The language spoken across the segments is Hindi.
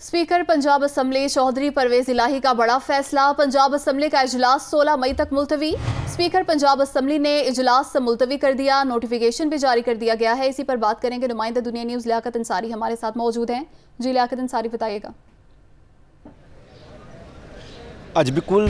स्पीकर पंजाब असम्बली चौधरी परवेज इलाही का बड़ा फैसला। पंजाब असम्बली का इजलास 16 मई तक मुलतवी। स्पीकर पंजाब असम्बली ने इजलास मुलतवी कर दिया, नोटिफिकेशन भी जारी कर दिया गया है। इसी पर बात करेंगे। नुमाइंदा दुनिया न्यूज़ लियाकत अंसारी हमारे साथ मौजूद हैं। जी लियाकत अंसारी, बताइएगा। आज बिल्कुल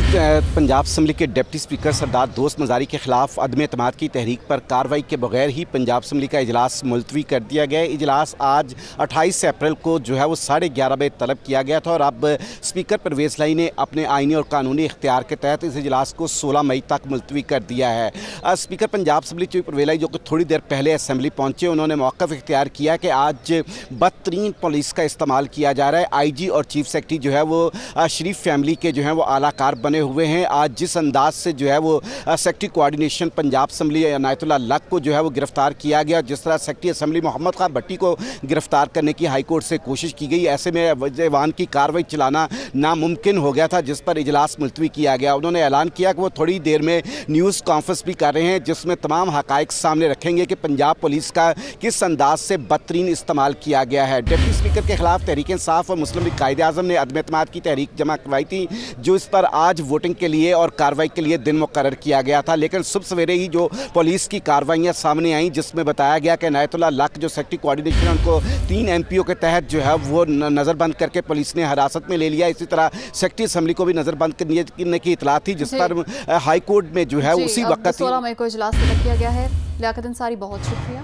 पंजाब असम्बली के डिप्टी स्पीकर सरदार दोस्त मज़ारी के खिलाफ अदम एतमाद की तहरीक पर कार्रवाई के बगैर ही पंजाब असम्बली का इजलास मुलतवी कर दिया गया। इजलास आज 28 अप्रैल को जो है वो 11:30 बजे तलब किया गया था और अब स्पीकर परवेज इलाही ने अपने आइनी और कानूनी इख्तियार के तहत इस इजलास को 16 मई तक मुलतवी कर दिया है। Speaker Punjab assembly chief Pervez Elahi जो कि थोड़ी देर पहले असम्बली पहुँचे, उन्होंने मौक़िफ़ इख्तियार किया कि आज बदतरीन पुलिस का इस्तेमाल किया जा रहा है। IG और चीफ सेक्रेटरी जो है वो शरीफ फैमिली के जो है वो आलाकार बने हुए हैं। आज जिस अंदाज से जो है वो secretary coordination Punjab assembly Inayatullah Lak को जो है वो गिरफ्तार किया गया, जिस तरह सेक्रेटरी असम्बली मोहम्मद खान भट्टी को गिरफ्तार करने की हाई कोर्ट से कोशिश की गई, ऐसे में वज़ीर-ए-वान की कार्रवाई चलाना नामुमकिन हो गया था, जिस पर इजलास मुलतवी किया गया। उन्होंने ऐलान किया कि वो थोड़ी देर में न्यूज़ कॉन्फ्रेंस भी कर रहे हैं, जिसमें तमाम हक़ाइक़ सामने रखेंगे कि पंजाब पुलिस का किस अंदाज से बदतरीन इस्तेमाल किया गया है। डिप्टी स्पीकर के खिलाफ तहरीक इंसाफ और मुस्लिम लीग कायदे-ए-आज़म ने अदम एतमाद की तहरीक जमा करवाई थी, जो इस पर आज वोटिंग के लिए और कार्रवाई के लिए दिन मुकर्रर किया गया था। लेकिन सुबह सवेरे ही जो पुलिस की कार्रवाइयाँ सामने आईं, जिसमें बताया गया कि अनायतुल्लाह लक जो सेक्रेटरी कोऑर्डिनेशन है, उनको 3 MPO के तहत जो है वो नज़रबंद करके पुलिस ने हिरासत में ले लिया। इसी तरह सेक्रेटरी असम्बली को भी नज़रबंद करने की इतला थी, जिस पर हाई कोर्ट में जो है उसी वक्त 16 मई को इजलास तलब किया गया है। लियाकत अंसारी, बहुत शुक्रिया।